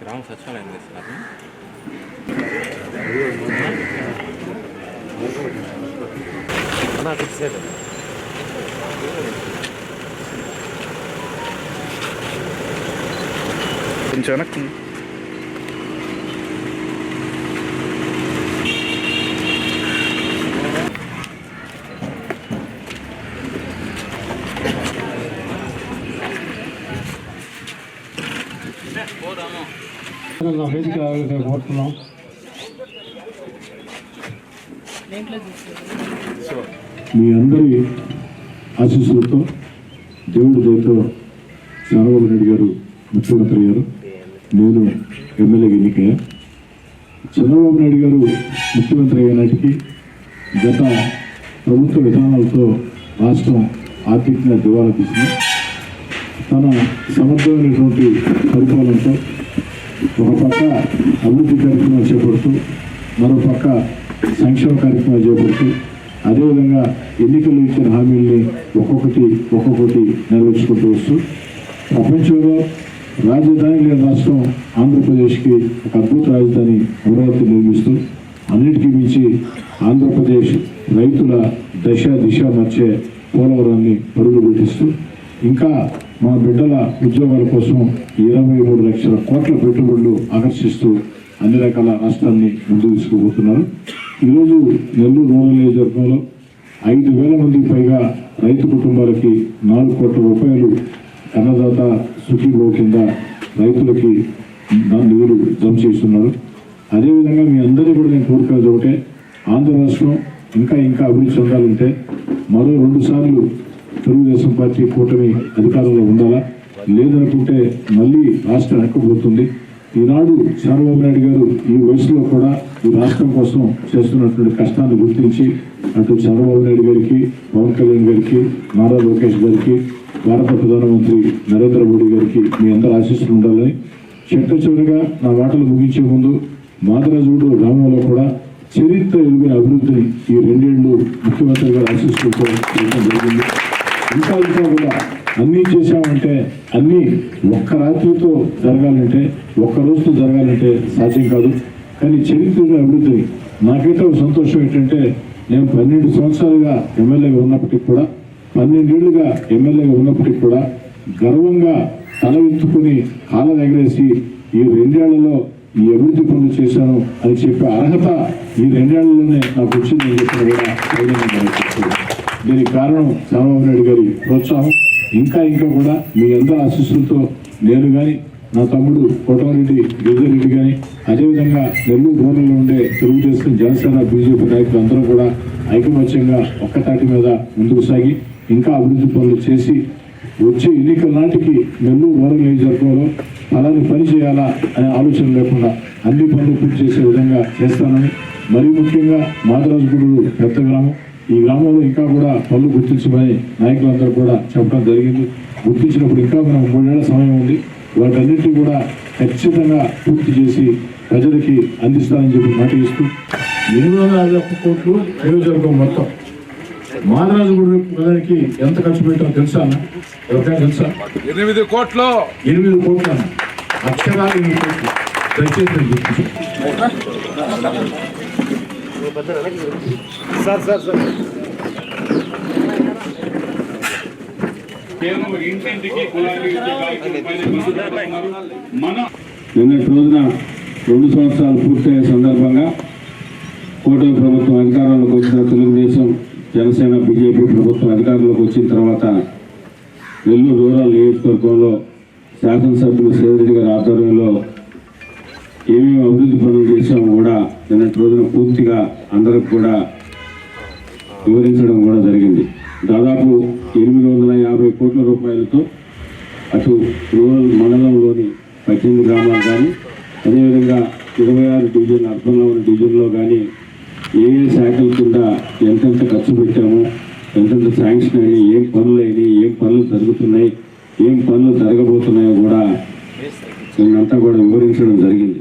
గ్రామ సచివాలయం చేస్తున్నారు. కొంచెం వెనక్కి వేదిక కోరుతున్నాం. మీ అందరి ఆశీస్సులతో దేవుడి దయతో చంద్రబాబు నాయుడు గారు ముఖ్యమంత్రి అయ్యారు. నేను ఎమ్మెల్యేగా ఎన్నికయ్యా. చంద్రబాబు నాయుడు గారు ముఖ్యమంత్రి అయ్యేనాటికి గత ప్రభుత్వ విధానాలతో రాష్ట్రం ఆర్థికంగా దివాలా తీసింది. తన సమర్థమైనటువంటి పరిపాలనతో ఒక పక్క అభివృద్ధి కార్యక్రమాలు చేపడుతూ మరో పక్క సంక్షేమ కార్యక్రమాలు చేపడుతూ అదేవిధంగా ఎన్నికలు ఇచ్చిన హామీల్ని ఒక్కొక్కటి నెరవేర్చుకుంటూ వస్తూ ప్రపంచంలో రాజధాని లేని రాష్ట్రం ఆంధ్రప్రదేశ్కి ఒక అద్భుత రాజధాని అమరావతి నిర్మిస్తూ అన్నిటికీ మించి ఆంధ్రప్రదేశ్ రైతుల దిశ మార్చే పోలవరాన్ని పరుగులు పెట్టిస్తూ ఇంకా మా బిడ్డల ఉద్యోగాల కోసం 23 లక్షల కోట్ల పెట్టుబడులు ఆకర్షిస్తూ అన్ని రకాల రాష్ట్రాన్ని ముందుకు తీసుకుపోతున్నారు. ఈరోజు నెల్లూరు రూరల్ నియోజకవర్గంలో 5,000 మందికి పైగా రైతు కుటుంబాలకి 4 కోట్ల రూపాయలు అన్నదాత సుఖీభావ కింద రైతులకి నిధులు జమ చేస్తున్నారు. అదేవిధంగా మీ అందరినీ కూడా నేను కోరుకునేది ఒకటే, ఆంధ్ర రాష్ట్రం ఇంకా అభివృద్ధి చెందాలంటే మరో 2 సార్లు తెలుగుదేశం పార్టీ కూటమి అధికారంలో ఉండాలా, లేదనుకుంటే మళ్ళీ రాష్ట్రం వెనక్కిపోతుంది. ఈనాడు చంద్రబాబు నాయుడు గారు ఈ వయసులో కూడా ఈ రాష్ట్రం కోసం చేస్తున్నటువంటి కష్టాన్ని గుర్తించి అటు చంద్రబాబు నాయుడు గారికి, పవన్ కళ్యాణ్ గారికి, నారా లోకేష్ గారికి, భారత ప్రధానమంత్రి నరేంద్ర మోడీ గారికి మీ అందరూ ఆశీస్సులు ఉండాలని చివరిగా నా మాటలు ముగించే ముందు మాదరాజుడు గ్రామంలో కూడా చరిత్ర ఎదుగున అభివృద్ధిని ఈ 2 ఏళ్ళు ముఖ్యమంత్రి గారు ఆశీస్సులతో చేయడం జరిగింది. ఇంకా కూడా అన్నీ చేశామంటే అన్నీ ఒక్క రాత్రితో జరగాలంటే, ఒక్క రోజుతో జరగాలంటే సాధ్యం కాదు. కానీ చరిత్ర అభివృద్ధి నాకైతే సంతోషం ఏంటంటే, నేను 12 సంవత్సరాలుగా ఎమ్మెల్యేగా ఉన్నప్పటికీ కూడా 12 ఏళ్ళుగా ఎమ్మెల్యేగా ఉన్నప్పటికీ కూడా గర్వంగా తల ఎత్తుకుని కాళ్ళ ఎగరేసి ఈ 2 ఏళ్లలో ఈ అభివృద్ధి పనులు చేశాను అని చెప్పే అర్హత ఈ 2 ఏళ్లలోనే నాకు వచ్చిందని చెప్పిన కూడా దీనికి కారణం చంద్రబాబు నాయుడు గారి ప్రోత్సాహం. ఇంకా కూడా మీ అందరి ఆశీస్సులతో నేను కానీ, నా తమ్ముడు కోటమిరెడ్డి గిరిజరెడ్డి కానీ, అదేవిధంగా నెల్లూరు రూరల్లో ఉండే తెలుగుదేశం, జనసేన, బీజేపీ నాయకులు అందరూ కూడా ఐకమత్యంగా ఒక్కతాటి మీద ముందుకు సాగి ఇంకా అభివృద్ధి పనులు చేసి వచ్చే ఎన్నికల నాటికి నెల్లూరు రూరల్ నియోజకవర్గంలో అలానే పని చేయాలా అనే ఆలోచన లేకుండా అన్ని పనులు పూర్తి చేసే విధంగా చేస్తానని, మరీ ముఖ్యంగా మాదరాజుగూడు పెద్ద గ్రామం, ఈ గ్రామంలో ఇంకా కూడా పనులు గుర్తించమని నాయకులందరూ కూడా చెప్పడం జరిగింది. గుర్తించినప్పుడు ఇంకా మనం 3 ఏళ్ల సమయం ఉంది. వాటన్నిటినీ కూడా ఖచ్చితంగా పూర్తి చేసి ప్రజలకి అందిస్తానని చెప్పి మాట ఇస్తూ 851 కోట్లు నియోజకవర్గం మొత్తం మాదరాజుగూడు ప్రజలకి ఎంత ఖర్చు పెట్టామో తెలుసా అన్న? ఎవరికైనా తెలుసా? 8 కోట్లు అన్న, అక్షరాలు 8 కోట్లు. దయచేసి నేను గుర్తించాను సార్. నిన్నటి రోజున 2 సంవత్సరాలు పూర్తయ్యే సందర్భంగా కూటమి ప్రభుత్వం అధికారంలోకి వచ్చిన తెలుగుదేశం, జనసేన, బీజేపీ ప్రభుత్వం అధికారంలోకి వచ్చిన తర్వాత నెల్లూరు రూరల్ నియోజకవర్గంలో శాసనసభ్యులు శ్రీరెడ్డి గారి ఆధ్వర్యంలో ఏమేమి అభివృద్ధి పనులు చేశామో కూడా నిన్నటి రోజున పూర్తిగా అందరికి కూడా వివరించడం కూడా జరిగింది. దాదాపు 850 కోట్ల రూపాయలతో అటు రూరల్ మండలంలోని 18 గ్రామాలు కానీ, అదేవిధంగా 26 డివిజన్ అర్బన్లో ఉన్న డివిజన్లో కానీ ఏ శాఖల కింద ఎంతెంత ఖర్చు పెట్టామో, ఎంతెంత శాంక్షన్ అయినాయి, ఏం పనులు అయినాయి, ఏం పనులు జరుగుతున్నాయి, ఏం పనులు జరగబోతున్నాయో కూడా నిన్నంతా కూడా వివరించడం జరిగింది.